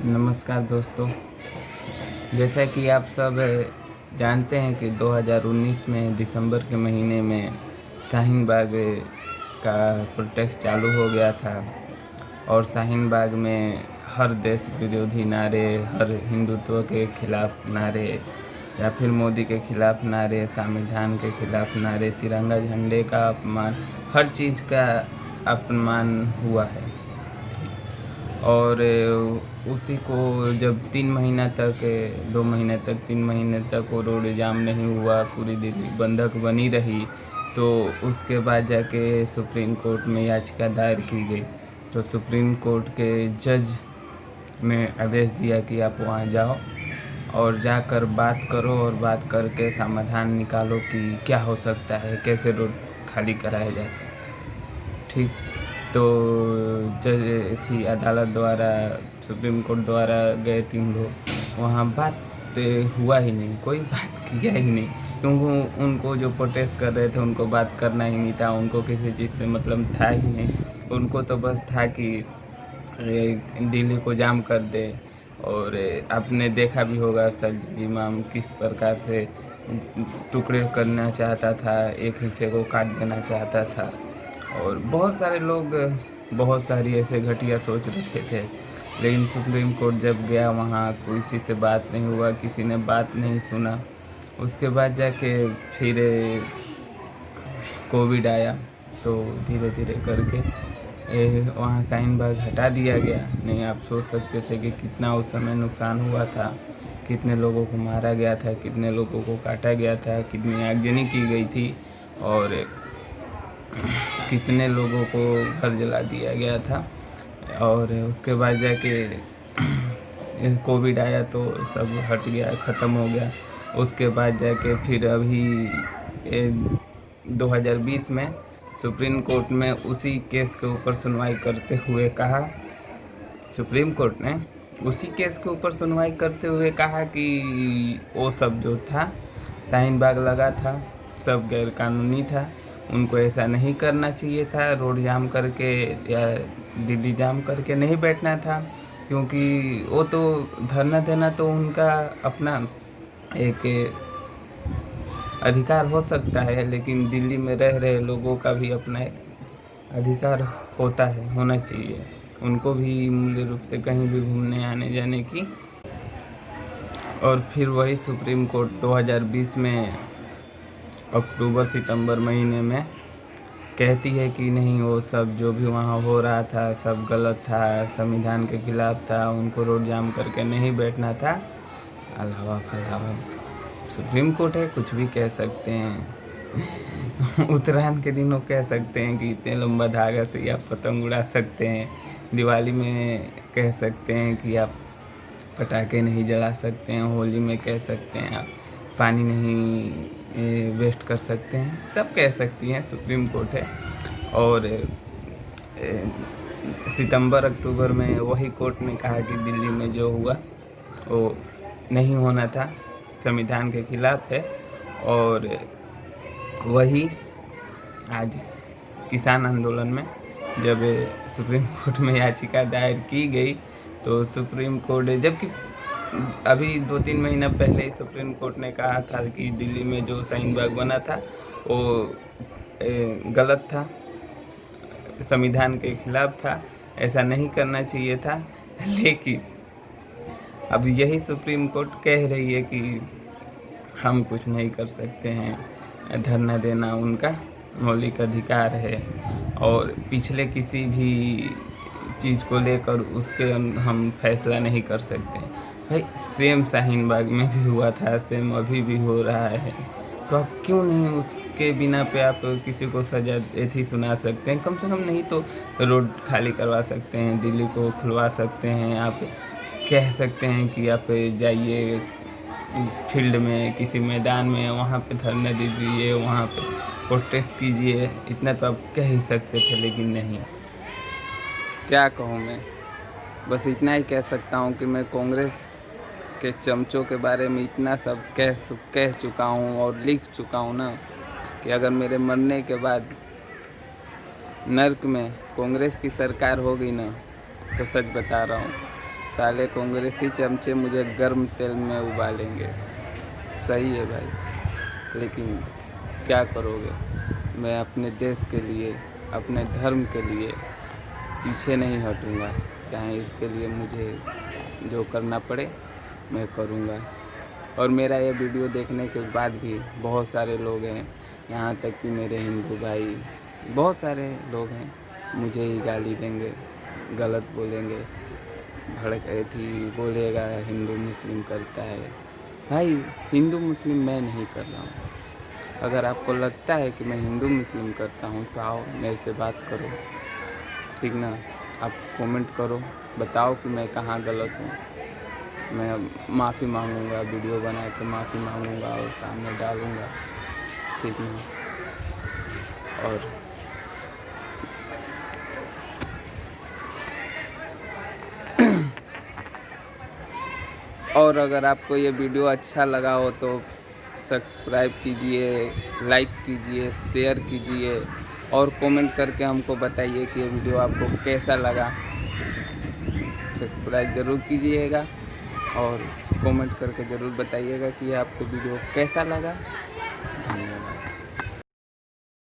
नमस्कार दोस्तों। जैसा कि आप सब जानते हैं कि 2019 में दिसंबर के महीने में शाहीन बाग का प्रोटेस्ट चालू हो गया था और शाहीन बाग में हर देश विरोधी नारे, हर हिंदुत्व के खिलाफ नारे या फिर मोदी के खिलाफ नारे, संविधान के खिलाफ नारे, तिरंगा झंडे का अपमान, हर चीज़ का अपमान हुआ है। और उसी को जब 3 महीना तक 2 महीने तक 3 महीने तक वो रोड जाम नहीं हुआ, पूरी दिल्ली बंधक बनी रही, तो उसके बाद जाके सुप्रीम कोर्ट में याचिका दायर की गई। तो सुप्रीम कोर्ट के जज ने आदेश दिया कि आप वहाँ जाओ और जाकर बात करो और बात करके समाधान निकालो कि क्या हो सकता है, कैसे रोड खाली कराया जा सकता है। ठीक। तो जज थी अदालत द्वारा, सुप्रीम कोर्ट द्वारा गए 3 लोग, वहाँ बात हुआ ही नहीं, कोई बात किया ही नहीं, क्योंकि उनको जो प्रोटेस्ट कर रहे थे उनको बात करना ही नहीं था, उनको किसी चीज़ से मतलब था ही नहीं। उनको तो बस था कि दिल्ली को जाम कर दे। और आपने देखा भी होगा अरशद इमाम किस प्रकार से टुकड़े करना चाहता था, एक हिस्से को काट देना चाहता था। और बहुत सारे लोग बहुत सारी ऐसे घटिया सोच रखे थे, लेकिन सुप्रीम कोर्ट जब गया वहाँ किसी से बात नहीं हुआ, किसी ने बात नहीं सुना। उसके बाद जाके फिर कोविड आया, तो धीरे धीरे करके वहाँ शाहीन बाग हटा दिया गया। नहीं, आप सोच सकते थे कि कितना उस समय नुकसान हुआ था, कितने लोगों को मारा गया था, कितने लोगों को काटा गया था, कितनी आगजनी की गई थी और कितने लोगों को घर जला दिया गया था। और उसके बाद जाके कोविड आया तो सब हट गया, ख़त्म हो गया। उसके बाद जाके फिर अभी 2020 में सुप्रीम कोर्ट में उसी केस के ऊपर सुनवाई करते हुए कहा, सुप्रीम कोर्ट ने उसी केस के ऊपर सुनवाई करते हुए कहा कि वो सब जो था, शाहीन बाग लगा था, सब गैरकानूनी था, उनको ऐसा नहीं करना चाहिए था, रोड जाम करके या दिल्ली जाम करके नहीं बैठना था, क्योंकि वो तो धरना देना तो उनका अपना एक अधिकार हो सकता है, लेकिन दिल्ली में रह रहे लोगों का भी अपना एक अधिकार होता है, होना चाहिए। उनको भी मूल्य रूप से कहीं भी घूमने आने जाने की। और फिर वही सुप्रीम कोर्ट 2020 में अक्टूबर सितंबर महीने में कहती है कि नहीं, वो सब जो भी वहाँ हो रहा था सब गलत था, संविधान के खिलाफ था, उनको रोड जाम करके नहीं बैठना था। अलावा फलावा, सुप्रीम कोर्ट है, कुछ भी कह सकते हैं। उत्तरायण के दिनों कह सकते हैं कि इतने लंबा धागा से आप पतंग उड़ा सकते हैं, दिवाली में कह सकते हैं कि आप पटाखे नहीं जला सकते हैं, होली में कह सकते हैं आप पानी नहीं वेस्ट कर सकते हैं, सब कह सकती हैं, सुप्रीम कोर्ट है। और सितंबर अक्टूबर में वही कोर्ट ने कहा कि दिल्ली में जो हुआ वो नहीं होना था, संविधान के खिलाफ है। और वही आज किसान आंदोलन में जब सुप्रीम कोर्ट में याचिका दायर की गई, तो सुप्रीम कोर्ट, जबकि अभी 2-3 महीना पहले ही सुप्रीम कोर्ट ने कहा था कि दिल्ली में जो शाहीन बाग बना था वो गलत था, संविधान के खिलाफ था, ऐसा नहीं करना चाहिए था। लेकिन अब यही सुप्रीम कोर्ट कह रही है कि हम कुछ नहीं कर सकते हैं, धरना देना उनका मौलिक अधिकार है और पिछले किसी भी चीज़ को लेकर उसके हम फैसला नहीं कर सकते। भाई सेम शाहीन बाग में भी हुआ था, सेम अभी भी हो रहा है, तो आप क्यों नहीं उसके बिना पे आप किसी को सजा ऐसी सुना सकते हैं? कम से कम नहीं तो रोड खाली करवा सकते हैं, दिल्ली को खुलवा सकते हैं, आप कह सकते हैं कि आप जाइए फील्ड में, किसी मैदान में, वहाँ पे धरना दीजिए, वहाँ पे प्रोटेस्ट कीजिए, इतना तो आप कह ही सकते थे, लेकिन नहीं। क्या कहूँ मैं, बस इतना ही कह सकता हूँ कि मैं कांग्रेस के चमचों के बारे में इतना सब कह चुका हूँ और लिख चुका हूँ ना, कि अगर मेरे मरने के बाद नर्क में कांग्रेस की सरकार होगी ना, तो सच बता रहा हूँ साले कांग्रेसी चमचे मुझे गर्म तेल में उबालेंगे। सही है भाई, लेकिन क्या करोगे। मैं अपने देश के लिए, अपने धर्म के लिए पीछे नहीं हटूँगा, चाहे इसके लिए मुझे जो करना पड़े मैं करूँगा। और मेरा ये वीडियो देखने के बाद भी बहुत सारे लोग हैं, यहाँ तक कि मेरे हिंदू भाई, बहुत सारे लोग हैं, मुझे ही गाली देंगे, गलत बोलेंगे, बोलेगा हिंदू मुस्लिम करता है। भाई हिंदू मुस्लिम मैं नहीं कर रहा हूँ। अगर आपको लगता है कि मैं हिंदू मुस्लिम करता हूँ तो आओ मेरे से बात करो, ठीक ना। आप कमेंट करो, बताओ कि मैं कहाँ गलत हूँ। मैं माफ़ी मांगूंगा, वीडियो बना के माफ़ी मांगूंगा और सामने डालूंगा, ठीक ना। और अगर आपको ये वीडियो अच्छा लगा हो तो सब्सक्राइब कीजिए, लाइक कीजिए, शेयर कीजिए और कमेंट करके हमको बताइए कि ये वीडियो आपको कैसा लगा। सब्सक्राइब ज़रूर कीजिएगा और कमेंट करके ज़रूर बताइएगा कि आपको वीडियो कैसा लगा।